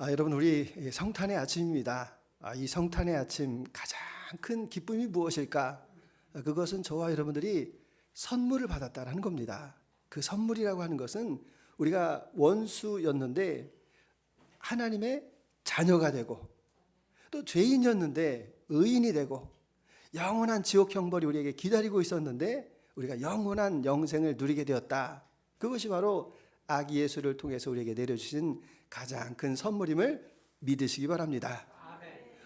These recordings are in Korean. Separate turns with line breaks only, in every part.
여러분, 우리 성탄의 아침입니다. 이 성탄의 아침 가장 큰 기쁨이 무엇일까? 그것은 저와 여러분들이 선물을 받았다라는 겁니다. 그 선물이라고 하는 것은 우리가 원수였는데 하나님의 자녀가 되고, 또 죄인이었는데 의인이 되고, 영원한 지옥 형벌이 우리에게 기다리고 있었는데 우리가 영원한 영생을 누리게 되었다. 그것이 바로 아기 예수를 통해서 우리에게 내려주신 가장 큰 선물임을 믿으시기 바랍니다.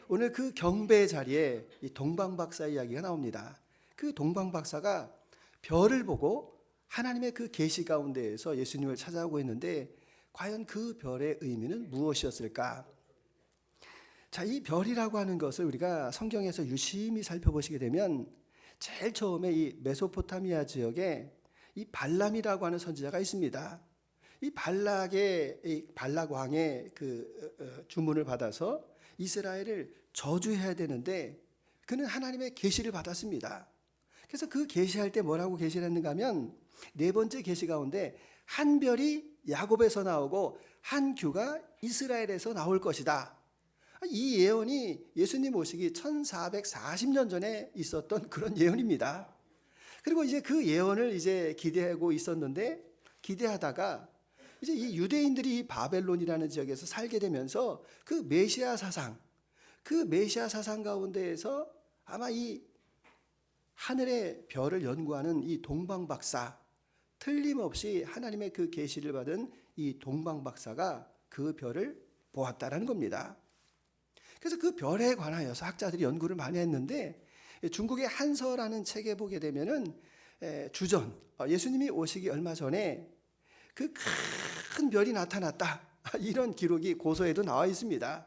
오늘 그 경배의 자리에 이 동방박사 이야기가 나옵니다. 그 동방박사가 별을 보고 하나님의 그 계시 가운데에서 예수님을 찾아오고 있는데, 과연 그 별의 의미는 무엇이었을까? 자, 이 별이라고 하는 것을 우리가 성경에서 유심히 살펴보시게 되면 제일 처음에 이 메소포타미아 지역에 이 발람이라고 하는 선지자가 있습니다. 이 발락 왕의 그 주문을 받아서 이스라엘을 저주해야 되는데, 그는 하나님의 계시를 받았습니다. 그래서 그 계시할 때 뭐라고 계시를 했는가 하면, 네 번째 계시 가운데 한 별이 야곱에서 나오고 한 규가 이스라엘에서 나올 것이다. 이 예언이 예수님 오시기 1440년 전에 있었던 그런 예언입니다. 그리고 이제 그 예언을 이제 기대하고 있었는데, 기대하다가 이제 이 유대인들이 바벨론이라는 지역에서 살게 되면서 그 메시아 사상 가운데에서 아마 이 하늘의 별을 연구하는 이 동방박사, 틀림없이 하나님의 그 계시를 받은 이 동방박사가 그 별을 보았다라는 겁니다. 그래서 그 별에 관하여서 학자들이 연구를 많이 했는데, 중국의 한서라는 책에 보게 되면은 주전, 예수님이 오시기 얼마 전에 그 큰 별이 나타났다, 이런 기록이 고서에도 나와 있습니다.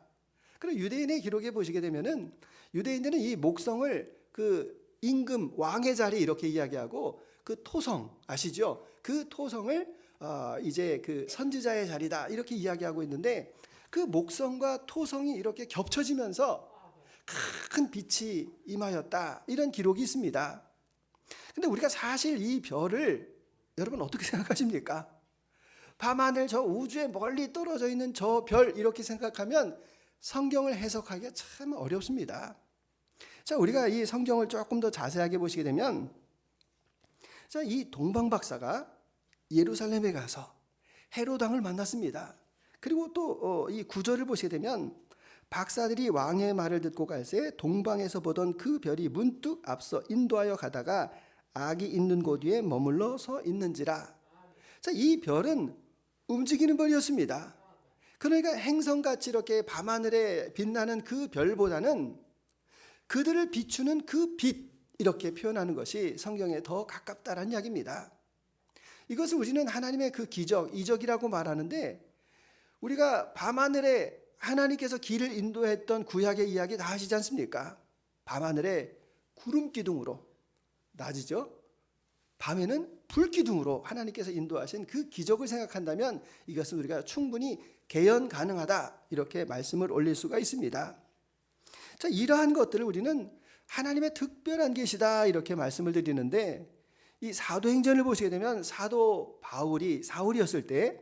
그리고 유대인의 기록에 보시게 되면은 유대인들은 이 목성을 그 임금 왕의 자리 이렇게 이야기하고, 그 토성 아시죠? 그 토성을 이제 그 선지자의 자리다 이렇게 이야기하고 있는데, 그 목성과 토성이 이렇게 겹쳐지면서 큰 빛이 임하였다, 이런 기록이 있습니다. 근데 우리가 사실 이 별을 여러분 어떻게 생각하십니까? 밤하늘 저 우주에 멀리 떨어져 있는 저 별 이렇게 생각하면 성경을 해석하기가 참 어렵습니다. 자, 우리가 이 성경을 조금 더 자세하게 보시게 되면, 자, 이 동방박사가 예루살렘에 가서 헤롯 왕을 만났습니다. 그리고 또 이 구절을 보시게 되면, 박사들이 왕의 말을 듣고 갈새 동방에서 보던 그 별이 문득 앞서 인도하여 가다가 악이 있는 곳 위에 머물러 서 있는지라. 자, 이 별은 움직이는 별이었습니다. 그러니까 행성같이 이렇게 밤하늘에 빛나는 그 별보다는 그들을 비추는 그 빛, 이렇게 표현하는 것이 성경에 더 가깝다라는 이야기입니다. 이것을 우리는 하나님의 그 기적, 이적이라고 말하는데, 우리가 밤하늘에 하나님께서 길을 인도했던 구약의 이야기 다 아시지 않습니까? 밤하늘에 구름 기둥으로, 낮이죠, 밤에는 불 기둥으로 하나님께서 인도하신 그 기적을 생각한다면 이것은 우리가 충분히 개연 가능하다, 이렇게 말씀을 올릴 수가 있습니다. 자, 이러한 것들을 우리는 하나님의 특별한 계시다, 이렇게 말씀을 드리는데, 이 사도행전을 보시게 되면 사도 바울이 사울이었을 때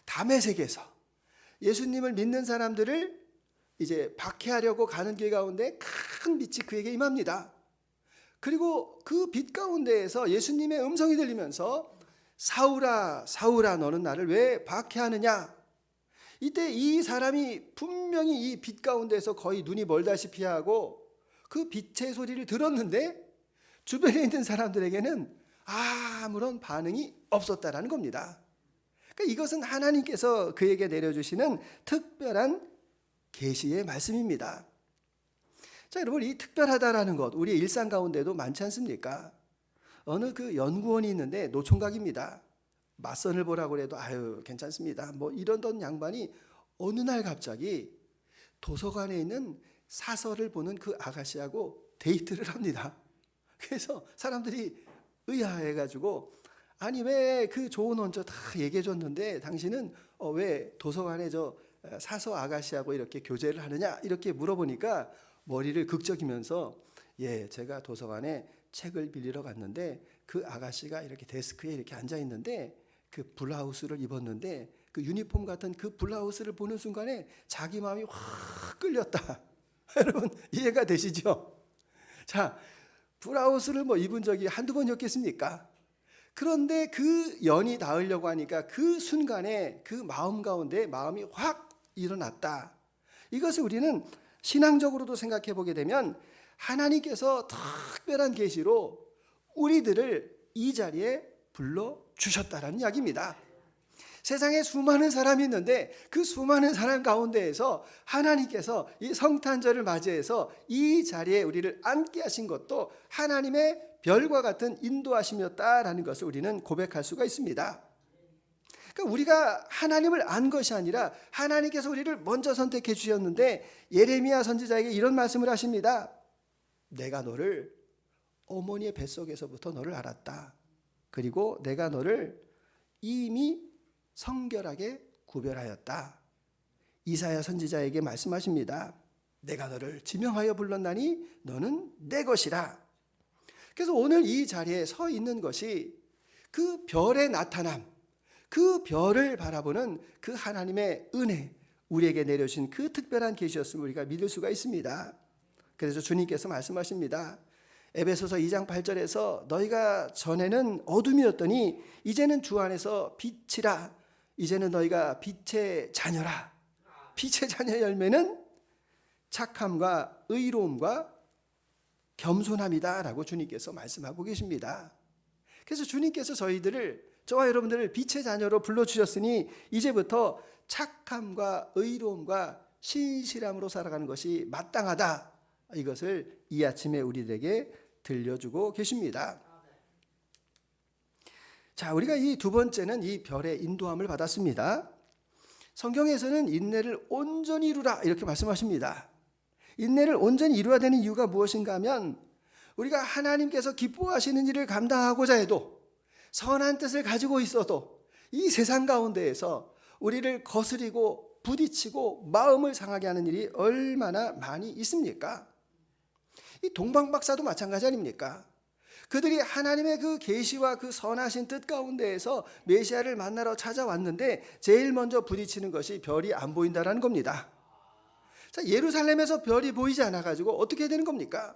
다메섹에서 예수님을 믿는 사람들을 이제 박해하려고 가는 길 가운데 큰 빛이 그에게 임합니다. 그리고 그 빛 가운데에서 예수님의 음성이 들리면서 사울아 사울아 너는 나를 왜 박해하느냐. 이때 이 사람이 분명히 이 빛 가운데서 거의 눈이 멀다시피 하고 그 빛의 소리를 들었는데, 주변에 있는 사람들에게는 아무런 반응이 없었다라는 겁니다. 그러니까 이것은 하나님께서 그에게 내려주시는 특별한 계시의 말씀입니다. 자, 여러분, 이 특별하다라는 것 우리 일상 가운데도 많지 않습니까? 어느 그 연구원이 있는데 노총각입니다. 맞선을 보라고 해도 아유 괜찮습니다, 뭐 이러던 양반이 어느 날 갑자기 도서관에 있는 사설을 보는 그 아가씨하고 데이트를 합니다. 그래서 사람들이 의아해가지고, 아니 왜 그 좋은 원조 다 얘기해 줬는데 당신은 왜 도서관에 저 사서 아가씨하고 이렇게 교제를 하느냐, 이렇게 물어보니까 머리를 극적이면서, 예, 제가 도서관에 책을 빌리러 갔는데 그 아가씨가 이렇게 데스크에 이렇게 앉아 있는데 그 블라우스를 입었는데 그 유니폼 같은 그 블라우스를 보는 순간에 자기 마음이 확 끌렸다. 여러분 이해가 되시죠? 자, 블라우스를 뭐 입은 적이 한두 번이었겠습니까? 그런데 그 연이 닿으려고 하니까 그 순간에 그 마음 가운데 마음이 확 일어났다. 이것을 우리는 신앙적으로도 생각해 보게 되면 하나님께서 특별한 계시로 우리들을 이 자리에 불러주셨다라는 이야기입니다. 세상에 수많은 사람이 있는데 그 수많은 사람 가운데에서 하나님께서 이 성탄절을 맞이해서 이 자리에 우리를 앉게 하신 것도 하나님의 별과 같은 인도하심이었다라는 것을 우리는 고백할 수가 있습니다. 그러니까 우리가 하나님을 안 것이 아니라 하나님께서 우리를 먼저 선택해 주셨는데 예레미야 선지자에게 이런 말씀을 하십니다. 내가 너를 어머니의 뱃속에서부터 너를 알았다. 그리고 내가 너를 이미 성결하게 구별하였다. 이사야 선지자에게 말씀하십니다. 내가 너를 지명하여 불렀나니 너는 내 것이라. 그래서 오늘 이 자리에 서 있는 것이 그 별의 나타남, 그 별을 바라보는 그 하나님의 은혜, 우리에게 내려주신 그 특별한 계시였음을 우리가 믿을 수가 있습니다. 그래서 주님께서 말씀하십니다. 에베소서 2장 8절에서 너희가 전에는 어둠이었더니 이제는 주 안에서 빛이라. 이제는 너희가 빛의 자녀라. 빛의 자녀 열매는 착함과 의로움과 겸손함이다 라고 주님께서 말씀하고 계십니다. 그래서 주님께서 저와 여러분들을 빛의 자녀로 불러주셨으니 이제부터 착함과 의로움과 신실함으로 살아가는 것이 마땅하다. 이것을 이 아침에 우리들에게 들려주고 계십니다. 자, 우리가 이 두 번째는 이 별의 인도함을 받았습니다. 성경에서는 인내를 온전히 이루라 이렇게 말씀하십니다. 인내를 온전히 이루어야 되는 이유가 무엇인가 하면 우리가 하나님께서 기뻐하시는 일을 감당하고자 해도 선한 뜻을 가지고 있어도 이 세상 가운데에서 우리를 거스리고 부딪히고 마음을 상하게 하는 일이 얼마나 많이 있습니까? 이 동방박사도 마찬가지 아닙니까? 그들이 하나님의 그 계시와 그 선하신 뜻 가운데에서 메시아를 만나러 찾아왔는데 제일 먼저 부딪히는 것이 별이 안 보인다라는 겁니다. 자, 예루살렘에서 별이 보이지 않아가지고 어떻게 되는 겁니까?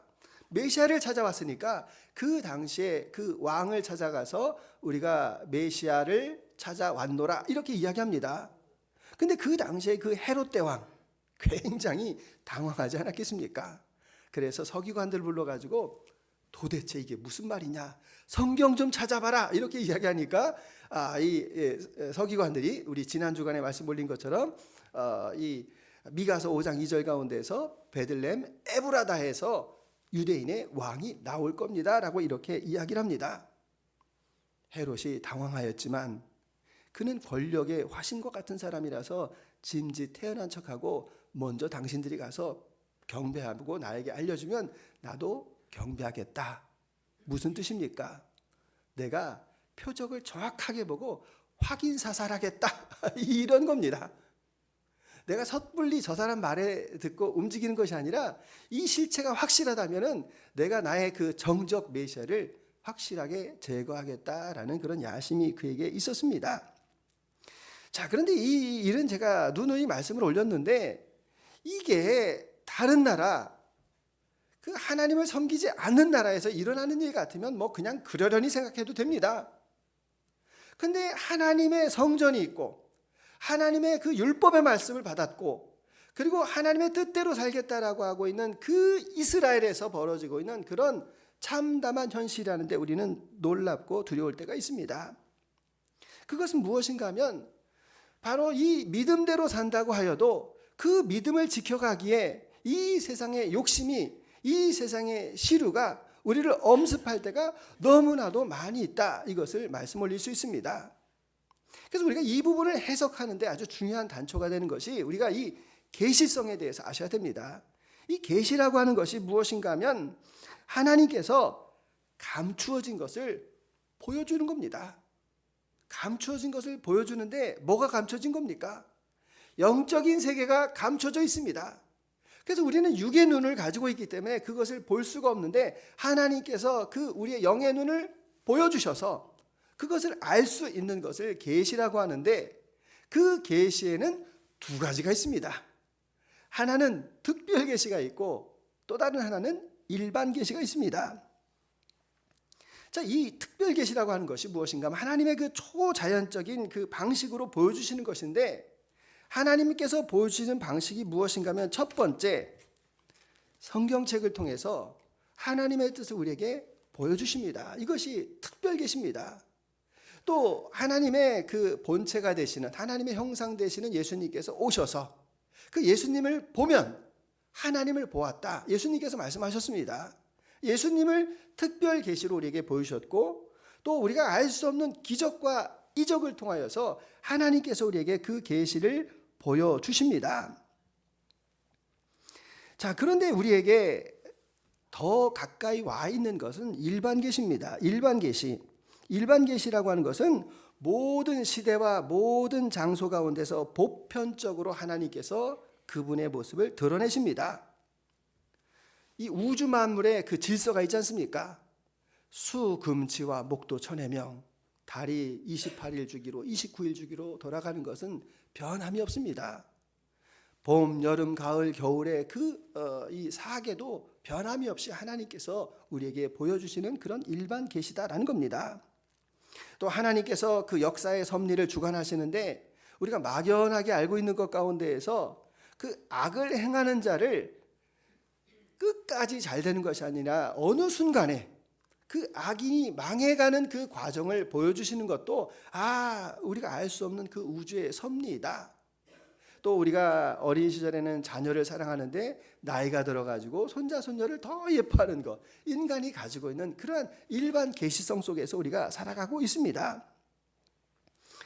메시아를 찾아왔으니까 그 당시에 그 왕을 찾아가서 우리가 메시아를 찾아왔노라 이렇게 이야기합니다. 근데 그 당시에 그 헤롯 대왕 굉장히 당황하지 않았겠습니까? 그래서 서기관들 불러가지고 도대체 이게 무슨 말이냐? 성경 좀 찾아봐라 이렇게 이야기하니까 이 서기관들이 우리 지난 주간에 말씀 올린 것처럼 이 미가서 5장 2절 가운데서 베들레헴 에브라다에서 유대인의 왕이 나올 겁니다라고 이렇게 이야기를 합니다. 헤롯이 당황하였지만 그는 권력의 화신과 같은 사람이라서 짐짓 태어난 척하고 먼저 당신들이 가서 경배하고 나에게 알려주면 나도 경배하겠다. 무슨 뜻입니까? 내가 표적을 정확하게 보고 확인 사살하겠다. 이런 겁니다. 내가 섣불리 저 사람 말에 듣고 움직이는 것이 아니라 이 실체가 확실하다면은 내가 나의 그 정적 메시아를 확실하게 제거하겠다라는 그런 야심이 그에게 있었습니다. 자, 그런데 이 일은 제가 누누이 말씀을 올렸는데 이게 다른 나라, 그 하나님을 섬기지 않는 나라에서 일어나는 일 같으면 뭐 그냥 그러려니 생각해도 됩니다. 근데 하나님의 성전이 있고 하나님의 그 율법의 말씀을 받았고 그리고 하나님의 뜻대로 살겠다라고 하고 있는 그 이스라엘에서 벌어지고 있는 그런 참담한 현실이라는데 우리는 놀랍고 두려울 때가 있습니다. 그것은 무엇인가 하면 바로 이 믿음대로 산다고 하여도 그 믿음을 지켜가기에 이 세상의 욕심이, 이 세상의 시류가 우리를 엄습할 때가 너무나도 많이 있다. 이것을 말씀 올릴 수 있습니다. 그래서 우리가 이 부분을 해석하는데 아주 중요한 단초가 되는 것이 우리가 이 계시성에 대해서 아셔야 됩니다. 이 계시라고 하는 것이 무엇인가 하면 하나님께서 감추어진 것을 보여주는 겁니다. 감추어진 것을 보여주는데 뭐가 감춰진 겁니까? 영적인 세계가 감춰져 있습니다. 그래서 우리는 육의 눈을 가지고 있기 때문에 그것을 볼 수가 없는데 하나님께서 그 우리의 영의 눈을 보여주셔서 그것을 알 수 있는 것을 계시라고 하는데 그 계시에는 두 가지가 있습니다. 하나는 특별 계시가 있고 또 다른 하나는 일반 계시가 있습니다. 자, 이 특별 계시라고 하는 것이 무엇인가 하면 하나님의 그 초자연적인 그 방식으로 보여주시는 것인데 하나님께서 보여주시는 방식이 무엇인가 하면 첫 번째, 성경책을 통해서 하나님의 뜻을 우리에게 보여주십니다. 이것이 특별 계시입니다. 또 하나님의 그 본체가 되시는 하나님의 형상 되시는 예수님께서 오셔서 그 예수님을 보면 하나님을 보았다. 예수님께서 말씀하셨습니다. 예수님을 특별 계시로 우리에게 보여주셨고 또 우리가 알 수 없는 기적과 이적을 통하여서 하나님께서 우리에게 그 계시를 보여주십니다. 자, 그런데 우리에게 더 가까이 와 있는 것은 일반 계시입니다. 일반 계시. 일반 계시라고 하는 것은 모든 시대와 모든 장소 가운데서 보편적으로 하나님께서 그분의 모습을 드러내십니다. 이 우주 만물의 그 질서가 있지 않습니까? 수, 금, 지와 목도 천해명, 달이 28일 주기로 29일 주기로 돌아가는 것은 변함이 없습니다. 봄, 여름, 가을, 겨울의 이 사계도 변함이 없이 하나님께서 우리에게 보여주시는 그런 일반 계시다라는 겁니다. 또 하나님께서 그 역사의 섭리를 주관하시는데 우리가 막연하게 알고 있는 것 가운데에서 그 악을 행하는 자를 끝까지 잘 되는 것이 아니라 어느 순간에 그 악인이 망해가는 그 과정을 보여주시는 것도 우리가 알 수 없는 그 우주의 섭리이다. 또 우리가 어린 시절에는 자녀를 사랑하는데 나이가 들어가지고 손자 손녀를 더 예뻐하는 것, 인간이 가지고 있는 그러한 일반 계시성 속에서 우리가 살아가고 있습니다.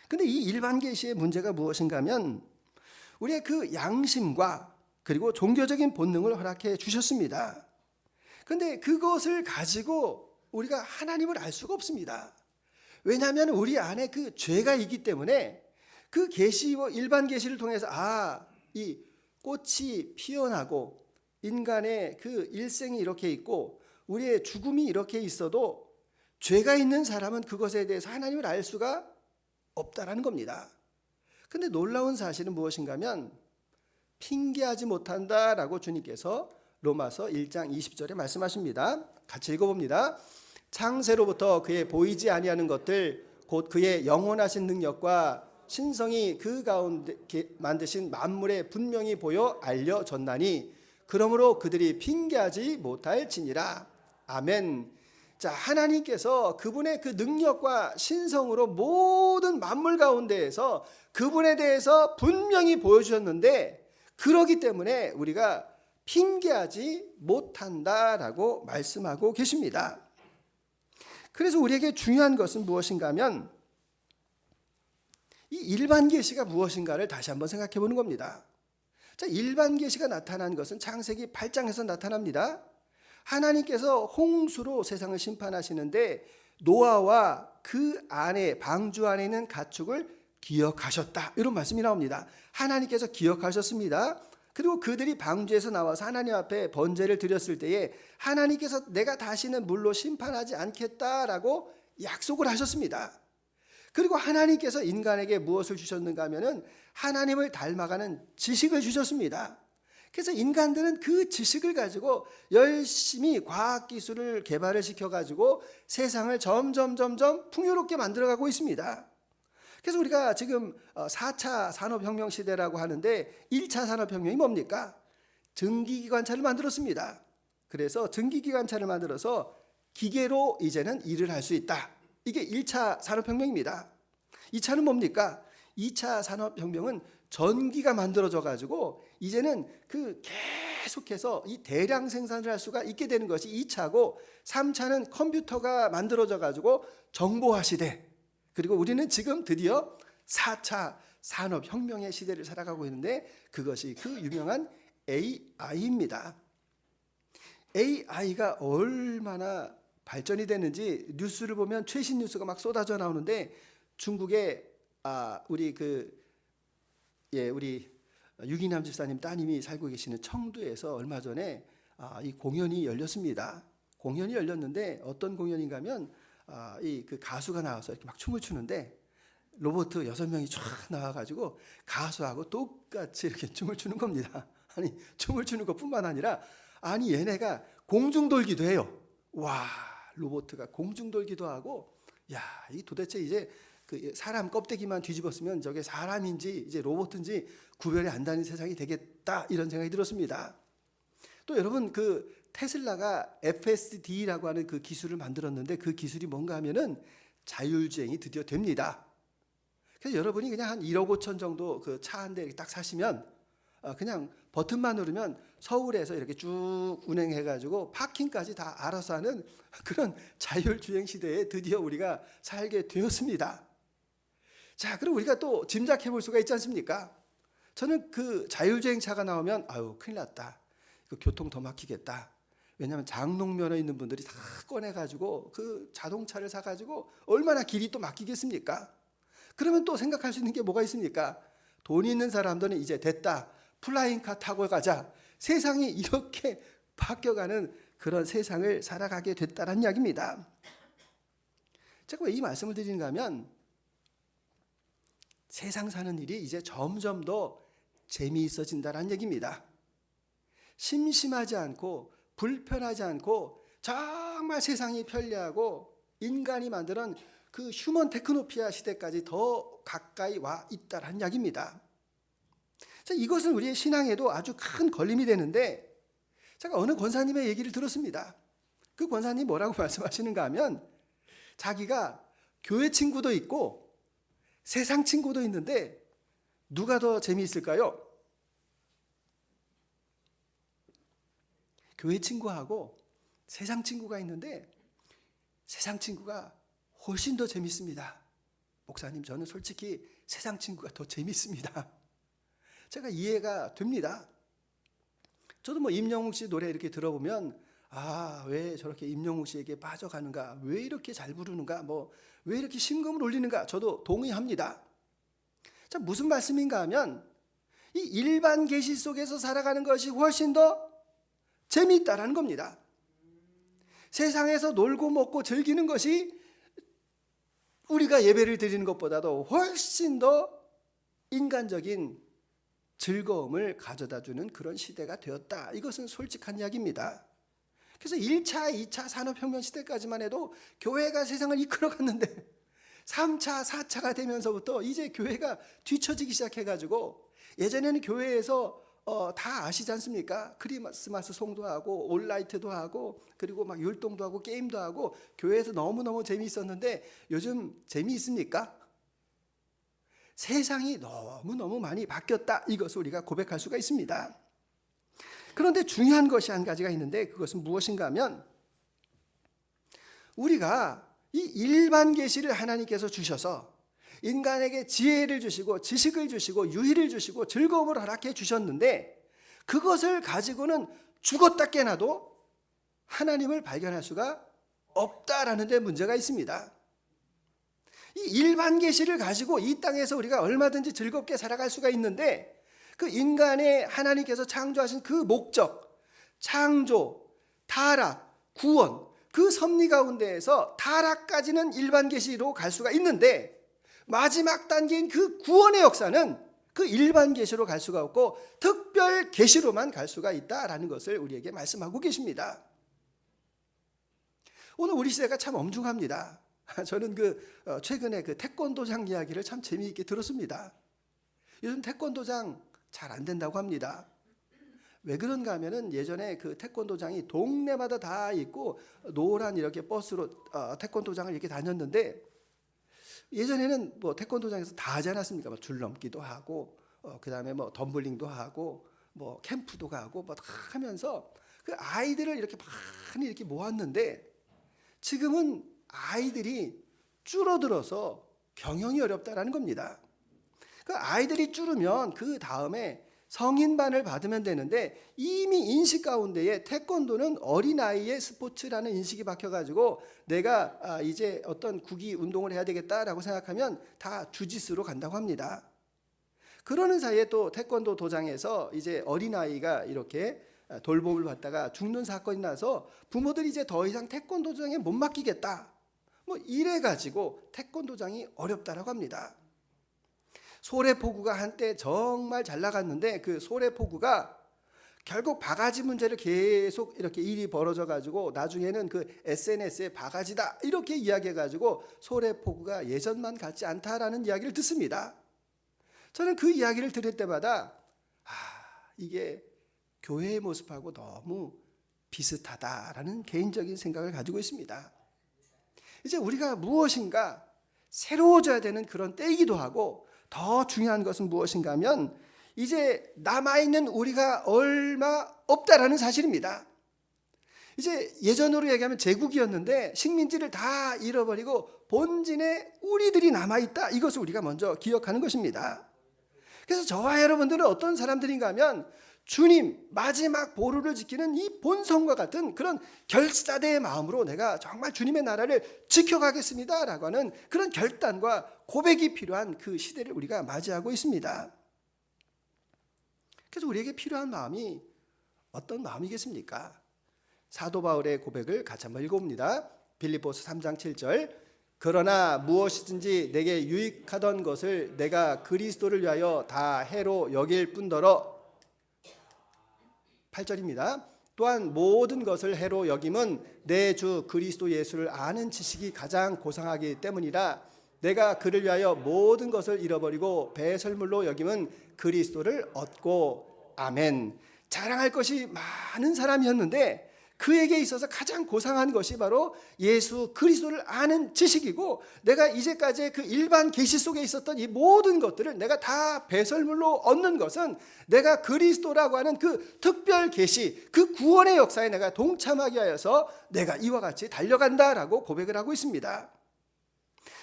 그런데 이 일반 계시의 문제가 무엇인가 하면 우리의 그 양심과 그리고 종교적인 본능을 허락해 주셨습니다. 그런데 그것을 가지고 우리가 하나님을 알 수가 없습니다. 왜냐하면 우리 안에 그 죄가 있기 때문에 그 계시, 일반 계시를 통해서 이 꽃이 피어나고 인간의 그 일생이 이렇게 있고 우리의 죽음이 이렇게 있어도 죄가 있는 사람은 그것에 대해서 하나님을 알 수가 없다라는 겁니다. 그런데 놀라운 사실은 무엇인가 하면 핑계하지 못한다라고 주님께서 로마서 1장 20절에 말씀하십니다. 같이 읽어봅니다. 창세로부터 그의 보이지 아니하는 것들 곧 그의 영원하신 능력과 신성이 그 가운데 만드신 만물에 분명히 보여 알려졌나니 그러므로 그들이 핑계하지 못할지니라. 아멘. 자, 하나님께서 그분의 그 능력과 신성으로 모든 만물 가운데에서 그분에 대해서 분명히 보여주셨는데 그러기 때문에 우리가 핑계하지 못한다라고 말씀하고 계십니다. 그래서 우리에게 중요한 것은 무엇인가 하면 이 일반 계시가 무엇인가를 다시 한번 생각해 보는 겁니다. 자, 일반 계시가 나타난 것은 창세기 8장에서 나타납니다. 하나님께서 홍수로 세상을 심판하시는데 노아와 그 안에 방주 안에 있는 가축을 기억하셨다. 이런 말씀이 나옵니다. 하나님께서 기억하셨습니다. 그리고 그들이 방주에서 나와서 하나님 앞에 번제를 드렸을 때에 하나님께서 내가 다시는 물로 심판하지 않겠다라고 약속을 하셨습니다. 그리고 하나님께서 인간에게 무엇을 주셨는가 하면은 하나님을 닮아가는 지식을 주셨습니다. 그래서 인간들은 그 지식을 가지고 열심히 과학기술을 개발을 시켜가지고 세상을 점점 풍요롭게 만들어가고 있습니다. 그래서 우리가 지금 4차 산업혁명 시대라고 하는데 1차 산업혁명이 뭡니까? 증기기관차를 만들었습니다. 그래서 증기기관차를 만들어서 기계로 이제는 일을 할 수 있다. 이게 1차 산업혁명입니다. 2차는 뭡니까? 2차 산업혁명은 전기가 만들어져 가지고 이제는 그 계속해서 이 대량 생산을 할 수가 있게 되는 것이 2차고 3차는 컴퓨터가 만들어져 가지고 정보화 시대. 그리고 우리는 지금 드디어 4차 산업혁명의 시대를 살아가고 있는데 그것이 그 유명한 AI입니다. AI가 얼마나 발전이 됐는지 뉴스를 보면 최신 뉴스가 막 쏟아져 나오는데 중국의 우리 유기남 집사님 따님이 살고 계시는 청두에서 얼마 전에 이 공연이 열렸습니다. 공연이 열렸는데 어떤 공연인가 하면 이 그 가수가 나와서 이렇게 막 춤을 추는데 로봇 6명이 쫙 나와가지고 가수하고 똑같이 이렇게 춤을 추는 겁니다. 아니 춤을 추는 것뿐만 아니라 아니 얘네가 공중돌기도 해요. 와, 로봇가 공중돌기도 하고, 야, 이 도대체 이제 그 사람 껍데기만 뒤집었으면 저게 사람인지 이제 로봇인지 구별이 안 되는 세상이 되겠다, 이런 생각이 들었습니다. 또 여러분, 그 테슬라가 FSD라고 하는 그 기술을 만들었는데 그 기술이 뭔가 하면은 자율주행이 드디어 됩니다. 그래서 여러분이 그냥 한 1억 5천 정도 그 차 한 대 딱 사시면 그냥 버튼만 누르면 서울에서 이렇게 쭉 운행해가지고 파킹까지 다 알아서 하는 그런 자율주행 시대에 드디어 우리가 살게 되었습니다. 자, 그럼 우리가 또 짐작해 볼 수가 있지 않습니까? 저는 그 자율주행차가 나오면 아유 큰일 났다, 그 교통 더 막히겠다. 왜냐하면 장롱면허 있는 분들이 다 꺼내가지고 그 자동차를 사가지고 얼마나 길이 또 막히겠습니까? 그러면 또 생각할 수 있는 게 뭐가 있습니까? 돈 있는 사람들은 이제 됐다, 플라잉카 타고 가자. 세상이 이렇게 바뀌어가는 그런 세상을 살아가게 됐다는 이야기입니다. 제가 왜 이 말씀을 드리는가 하면 세상 사는 일이 이제 점점 더 재미있어진다는 얘기입니다. 심심하지 않고 불편하지 않고 정말 세상이 편리하고 인간이 만드는 그 휴먼 테크노피아 시대까지 더 가까이 와 있다는 이야기입니다. 자, 이것은 우리의 신앙에도 아주 큰 걸림이 되는데, 제가 어느 권사님의 얘기를 들었습니다. 그 권사님이 뭐라고 말씀하시는가 하면 자기가 교회 친구도 있고 세상 친구도 있는데 누가 더 재미있을까요? 교회 친구하고 세상 친구가 있는데 세상 친구가 훨씬 더 재밌습니다. 목사님, 저는 솔직히 세상 친구가 더 재밌습니다. 제가 이해가 됩니다. 저도 뭐 임영웅 씨 노래 이렇게 들어보면 왜 저렇게 임영웅 씨에게 빠져가는가, 왜 이렇게 잘 부르는가, 왜 이렇게 심금을 울리는가, 저도 동의합니다. 자, 무슨 말씀인가 하면 이 일반 계시 속에서 살아가는 것이 훨씬 더 재미있다라는 겁니다. 세상에서 놀고 먹고 즐기는 것이 우리가 예배를 드리는 것보다도 훨씬 더 인간적인 즐거움을 가져다주는 그런 시대가 되었다. 이것은 솔직한 이야기입니다. 그래서 1차, 2차 산업혁명 시대까지만 해도 교회가 세상을 이끌어갔는데 3차, 4차가 되면서부터 이제 교회가 뒤처지기 시작해가지고, 예전에는 교회에서 다 아시지 않습니까? 크리스마스 송도 하고 올라이트도 하고 그리고 막 율동도 하고 게임도 하고 교회에서 너무너무 재미있었는데 요즘 재미있습니까? 세상이 너무너무 많이 바뀌었다, 이것을 우리가 고백할 수가 있습니다. 그런데 중요한 것이 한 가지가 있는데 그것은 무엇인가 하면 우리가 이 일반 계시를 하나님께서 주셔서 인간에게 지혜를 주시고 지식을 주시고 유희를 주시고 즐거움을 허락해 주셨는데 그것을 가지고는 죽었다 깨나도 하나님을 발견할 수가 없다라는 데 문제가 있습니다. 이 일반 계시를 가지고 이 땅에서 우리가 얼마든지 즐겁게 살아갈 수가 있는데 그 인간의 하나님께서 창조하신 그 목적, 창조, 타락, 구원, 그 섭리 가운데에서 타락까지는 일반 계시로 갈 수가 있는데 마지막 단계인 그 구원의 역사는 그 일반 계시로 갈 수가 없고 특별 계시로만 갈 수가 있다라는 것을 우리에게 말씀하고 계십니다. 오늘 우리 시대가 참 엄중합니다. 저는 최근에 그 태권도장 이야기를 참 재미있게 들었습니다. 요즘 태권도장 잘 안 된다고 합니다. 왜 그런가 하면은 예전에 그 태권도장이 동네마다 다 있고 노란 이렇게 버스로 태권도장을 이렇게 다녔는데, 예전에는 뭐 태권도장에서 다 하지 않았습니까? 뭐 줄넘기도 하고 그다음에 뭐 덤블링도 하고 뭐 캠프도 가고 뭐 다 하면서 그 아이들을 이렇게 많이 이렇게 모았는데 지금은 아이들이 줄어들어서 경영이 어렵다라는 겁니다. 그 아이들이 줄으면 그 다음에 성인반을 받으면 되는데 이미 인식 가운데에 태권도는 어린아이의 스포츠라는 인식이 박혀가지고 내가 이제 어떤 구기 운동을 해야 되겠다라고 생각하면 다 주짓수로 간다고 합니다. 그러는 사이에 또 태권도 도장에서 이제 어린아이가 이렇게 돌봄을 받다가 죽는 사건이 나서 부모들이 이제 더 이상 태권도 도장에 못 맡기겠다, 뭐 이래 가지고 태권도장이 어렵다라고 합니다. 소래포구가 한때 정말 잘 나갔는데 그 소래포구가 결국 바가지 문제를 계속 이렇게 일이 벌어져 가지고 나중에는 그 SNS에 바가지다 이렇게 이야기해 가지고 소래포구가 예전만 같지 않다라는 이야기를 듣습니다. 저는 그 이야기를 들을 때마다 이게 교회의 모습하고 너무 비슷하다라는 개인적인 생각을 가지고 있습니다. 이제 우리가 무엇인가 새로워져야 되는 그런 때이기도 하고 더 중요한 것은 무엇인가 하면 이제 남아있는 우리가 얼마 없다라는 사실입니다. 이제 예전으로 얘기하면 제국이었는데 식민지를 다 잃어버리고 본진에 우리들이 남아있다. 이것을 우리가 먼저 기억하는 것입니다. 그래서 저와 여러분들은 어떤 사람들인가 하면 주님 마지막 보루를 지키는 이 본성과 같은 그런 결사대의 마음으로 내가 정말 주님의 나라를 지켜가겠습니다 라고 하는 그런 결단과 고백이 필요한 그 시대를 우리가 맞이하고 있습니다. 그래서 우리에게 필요한 마음이 어떤 마음이겠습니까? 사도 바울의 고백을 같이 한번 읽어봅니다. 빌립보서 3장 7절 그러나 무엇이든지 내게 유익하던 것을 내가 그리스도를 위하여 다 해로 여길 뿐더러 8절입니다. 또한 모든 것을 해로 여김은 내 주 그리스도 예수를 아는 지식이 가장 고상하기 때문이라 내가 그를 위하여 모든 것을 잃어버리고 배설물로 여김은 그리스도를 얻고 아멘. 자랑할 것이 많은 사람이었는데 그에게 있어서 가장 고상한 것이 바로 예수 그리스도를 아는 지식이고 내가 이제까지의 그 일반 계시 속에 있었던 이 모든 것들을 내가 다 배설물로 얻는 것은 내가 그리스도라고 하는 그 특별 계시 그 구원의 역사에 내가 동참하게 하여서 내가 이와 같이 달려간다라고 고백을 하고 있습니다.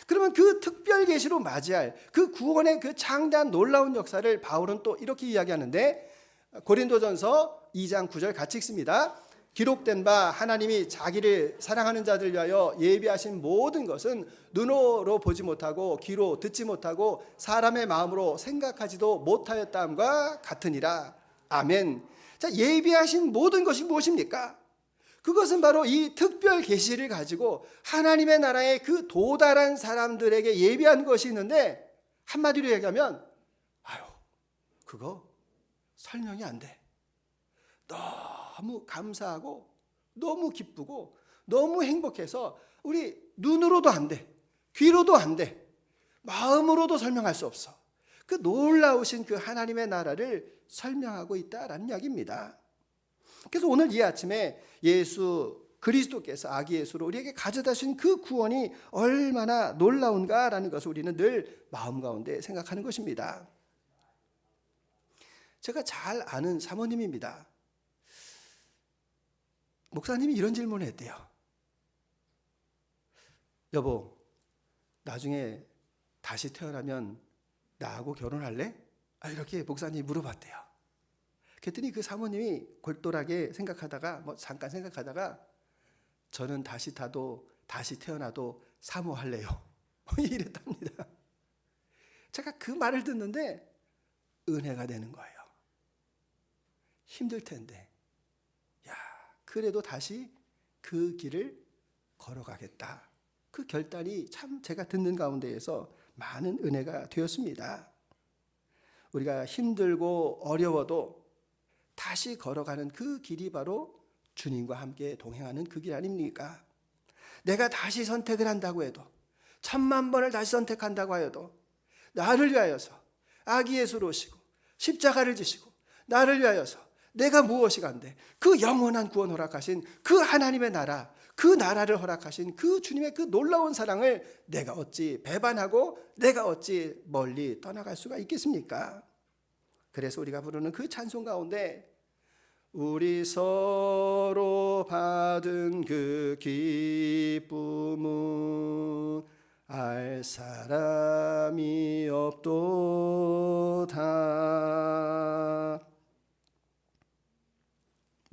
그러면 그 특별 계시로 맞이할 그 구원의 그 장대한 놀라운 역사를 바울은 또 이렇게 이야기하는데 고린도전서 2장 9절 같이 읽습니다. 기록된 바 하나님이 자기를 사랑하는 자들 위하여 예비하신 모든 것은 눈으로 보지 못하고 귀로 듣지 못하고 사람의 마음으로 생각하지도 못하였다함과 같으니라. 아멘. 자, 예비하신 모든 것이 무엇입니까? 그것은 바로 이 특별 계시를 가지고 하나님의 나라의 그 도달한 사람들에게 예비한 것이 있는데 한마디로 얘기하면 그거 설명이 안 돼. 너무 감사하고 너무 기쁘고 너무 행복해서 우리 눈으로도 안 돼. 귀로도 안 돼. 마음으로도 설명할 수 없어. 그 놀라우신 그 하나님의 나라를 설명하고 있다라는 이야기입니다. 그래서 오늘 이 아침에 예수 그리스도께서 아기 예수로 우리에게 가져다 주신 그 구원이 얼마나 놀라운가라는 것을 우리는 늘 마음 가운데 생각하는 것입니다. 제가 잘 아는 사모님입니다. 목사님이 이런 질문을 했대요. 여보, 나중에 다시 태어나면 나하고 결혼할래? 이렇게 목사님이 물어봤대요. 그랬더니 그 사모님이 골똘하게 생각하다가 잠깐 생각하다가 저는 다시 태어나도 사모할래요. 이랬답니다. 제가 그 말을 듣는데 은혜가 되는 거예요. 힘들 텐데 그래도 다시 그 길을 걸어가겠다. 그 결단이 참 제가 듣는 가운데에서 많은 은혜가 되었습니다. 우리가 힘들고 어려워도 다시 걸어가는 그 길이 바로 주님과 함께 동행하는 그 길 아닙니까? 내가 다시 선택을 한다고 해도 10,000,000번을 다시 선택한다고 하여도 나를 위하여서 아기 예수를 오시고 십자가를 지시고 나를 위하여서 내가 무엇이 간데 그 영원한 구원 허락하신 그 하나님의 나라 그 나라를 허락하신 그 주님의 그 놀라운 사랑을 내가 어찌 배반하고 내가 어찌 멀리 떠나갈 수가 있겠습니까? 그래서 우리가 부르는 그 찬송 가운데 우리 서로 받은 그 기쁨은 알 사람이 없도다.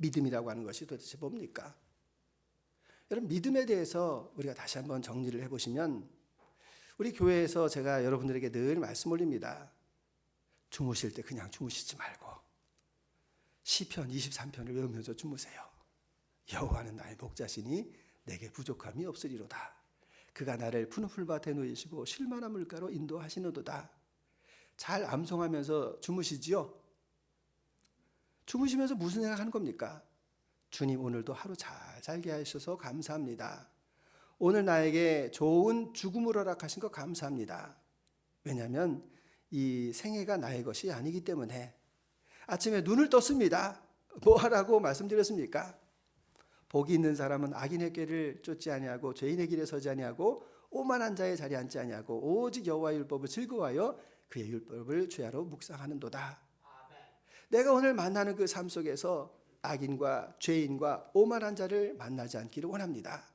믿음이라고 하는 것이 도대체 뭡니까? 여러분, 믿음에 대해서 우리가 다시 한번 정리를 해보시면 우리 교회에서 제가 여러분들에게 늘 말씀 올립니다. 주무실 때 그냥 주무시지 말고 시편 23편을 외우면서 주무세요. 여호와는 나의 목자시니 내게 부족함이 없으리로다. 그가 나를 푸른 풀밭에 누이시고 쉴만한 물가로 인도하시는도다. 잘 암송하면서 주무시지요? 주무시면서 무슨 생각하는 겁니까? 주님, 오늘도 하루 잘 살게 하셔서 감사합니다. 오늘 나에게 좋은 죽음을 허락하신 것 감사합니다. 왜냐하면 이 생애가 나의 것이 아니기 때문에. 아침에 눈을 떴습니다. 뭐 하라고 말씀드렸습니까? 복이 있는 사람은 악인의 꾀를 쫓지 아니하고 죄인의 길에 서지 아니하고 오만한 자의 자리에 앉지 아니하고 오직 여호와의 율법을 즐거워하여 그의 율법을 주야로 묵상하는도다. 내가 오늘 만나는 그 삶 속에서 악인과 죄인과 오만한 자를 만나지 않기를 원합니다.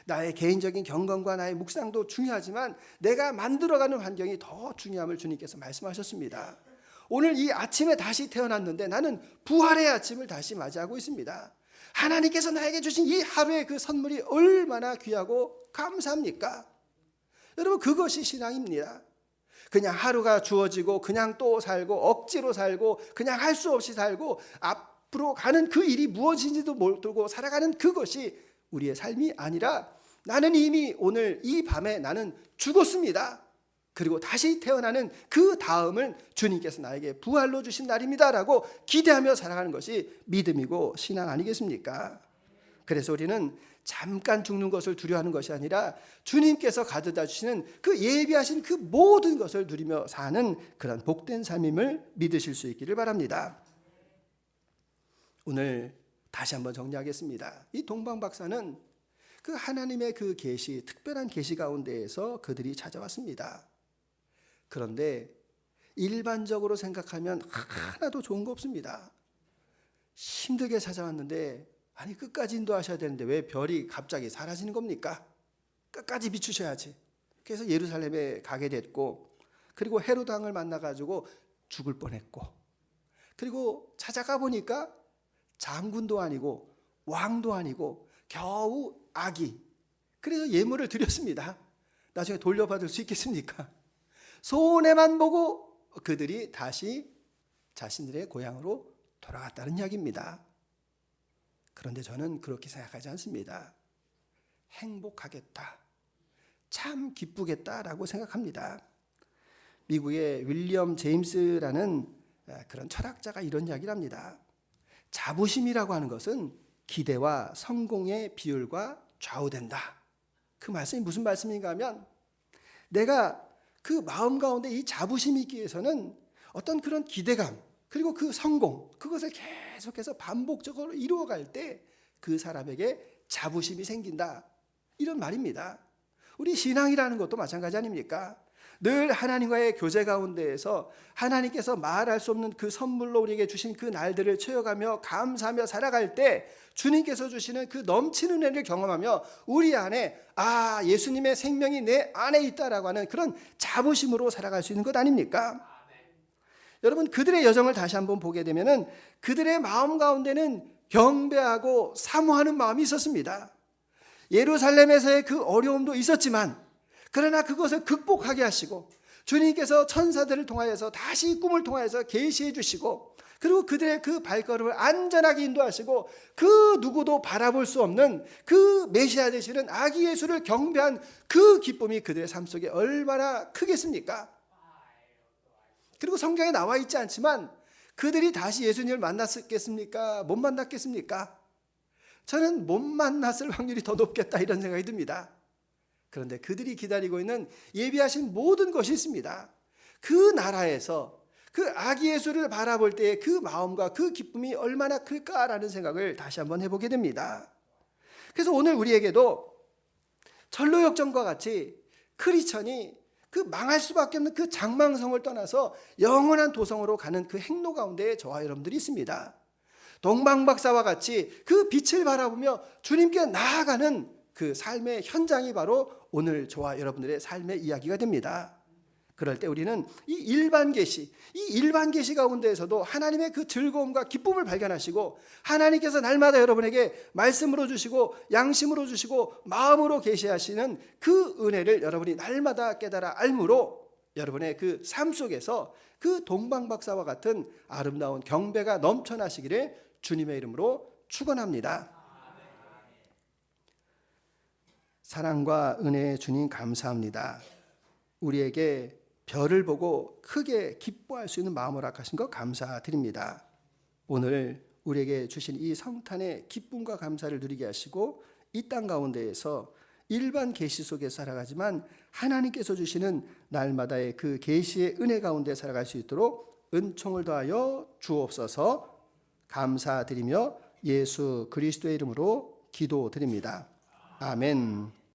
나의 개인적인 경건과 나의 묵상도 중요하지만 내가 만들어가는 환경이 더 중요함을 주님께서 말씀하셨습니다. 오늘 이 아침에 다시 태어났는데 나는 부활의 아침을 다시 맞이하고 있습니다. 하나님께서 나에게 주신 이 하루의 그 선물이 얼마나 귀하고 감사합니까? 여러분, 그것이 신앙입니다. 그냥 하루가 주어지고 그냥 또 살고 억지로 살고 그냥 할 수 없이 살고 앞으로 가는 그 일이 무엇인지도 모르고 살아가는 그것이 우리의 삶이 아니라 나는 이미 오늘 이 밤에 나는 죽었습니다. 그리고 다시 태어나는 그 다음을 주님께서 나에게 부활로 주신 날입니다라고 기대하며 살아가는 것이 믿음이고 신앙 아니겠습니까? 그래서 우리는 잠깐 죽는 것을 두려워하는 것이 아니라 주님께서 가져다 주시는 그 예비하신 그 모든 것을 누리며 사는 그런 복된 삶임을 믿으실 수 있기를 바랍니다. 오늘 다시 한번 정리하겠습니다. 이 동방 박사는 그 하나님의 그 계시, 특별한 계시 가운데에서 그들이 찾아왔습니다. 그런데 일반적으로 생각하면 하나도 좋은 거 없습니다. 힘들게 찾아왔는데 아니 끝까지 인도하셔야 되는데 왜 별이 갑자기 사라지는 겁니까? 끝까지 비추셔야지. 그래서 예루살렘에 가게 됐고, 그리고 헤롯 왕을 만나가지고 죽을 뻔했고, 그리고 찾아가 보니까 장군도 아니고 왕도 아니고 겨우 아기. 그래서 예물을 드렸습니다. 나중에 돌려받을 수 있겠습니까? 손해만 보고 그들이 다시 자신들의 고향으로 돌아갔다는 이야기입니다. 그런데 저는 그렇게 생각하지 않습니다. 행복하겠다, 참 기쁘겠다라고 생각합니다. 미국의 윌리엄 제임스라는 그런 철학자가 이런 이야기를 합니다. 자부심이라고 하는 것은 기대와 성공의 비율과 좌우된다. 그 말씀이 무슨 말씀인가 하면, 내가 그 마음 가운데 이 자부심이 있기 위해서는 어떤 그런 기대감, 그리고 그 성공, 그것을 계속해서 반복적으로 이루어갈 때 그 사람에게 자부심이 생긴다, 이런 말입니다. 우리 신앙이라는 것도 마찬가지 아닙니까? 늘 하나님과의 교제 가운데에서 하나님께서 말할 수 없는 그 선물로 우리에게 주신 그 날들을 채워가며 감사하며 살아갈 때 주님께서 주시는 그 넘치는 은혜를 경험하며 우리 안에 예수님의 생명이 내 안에 있다라고 하는 그런 자부심으로 살아갈 수 있는 것 아닙니까? 여러분, 그들의 여정을 다시 한번 보게 되면은 그들의 마음 가운데는 경배하고 사모하는 마음이 있었습니다. 예루살렘에서의 그 어려움도 있었지만, 그러나 그것을 극복하게 하시고 주님께서 천사들을 통하여서 다시 꿈을 통하여서 계시해 주시고, 그리고 그들의 그 발걸음을 안전하게 인도하시고 그 누구도 바라볼 수 없는 그 메시아 되시는 아기 예수를 경배한 그 기쁨이 그들의 삶 속에 얼마나 크겠습니까? 그리고 성경에 나와 있지 않지만 그들이 다시 예수님을 만났겠습니까? 못 만났겠습니까? 저는 못 만났을 확률이 더 높겠다, 이런 생각이 듭니다. 그런데 그들이 기다리고 있는 예비하신 모든 것이 있습니다. 그 나라에서 그 아기 예수를 바라볼 때의 그 마음과 그 기쁨이 얼마나 클까라는 생각을 다시 한번 해보게 됩니다. 그래서 오늘 우리에게도 전로역정과 같이 크리스천이 그 망할 수밖에 없는 그 장망성을 떠나서 영원한 도성으로 가는 그 행로 가운데 저와 여러분들이 있습니다. 동방박사와 같이 그 빛을 바라보며 주님께 나아가는 그 삶의 현장이 바로 오늘 저와 여러분들의 삶의 이야기가 됩니다. 그럴 때 우리는 이 일반 계시 가운데에서도 하나님의 그 즐거움과 기쁨을 발견하시고, 하나님께서 날마다 여러분에게 말씀으로 주시고 양심으로 주시고 마음으로 계시하시는 그 은혜를 여러분이 날마다 깨달아 알므로 여러분의 그 삶 속에서 그 동방박사와 같은 아름다운 경배가 넘쳐나시기를 주님의 이름으로 축원합니다. 사랑과 은혜의 주님 감사합니다. 우리에게 별을 보고 크게 기뻐할 수 있는 마음을 허락하신 것 감사드립니다. 오늘 우리에게 주신 이 성탄의 기쁨과 감사를 누리게 하시고 이 땅 가운데에서 일반 계시 속에 살아가지만 하나님께서 주시는 날마다의 그 계시의 은혜 가운데 살아갈 수 있도록 은총을 더하여 주옵소서. 감사드리며 예수 그리스도의 이름으로 기도드립니다. 아멘.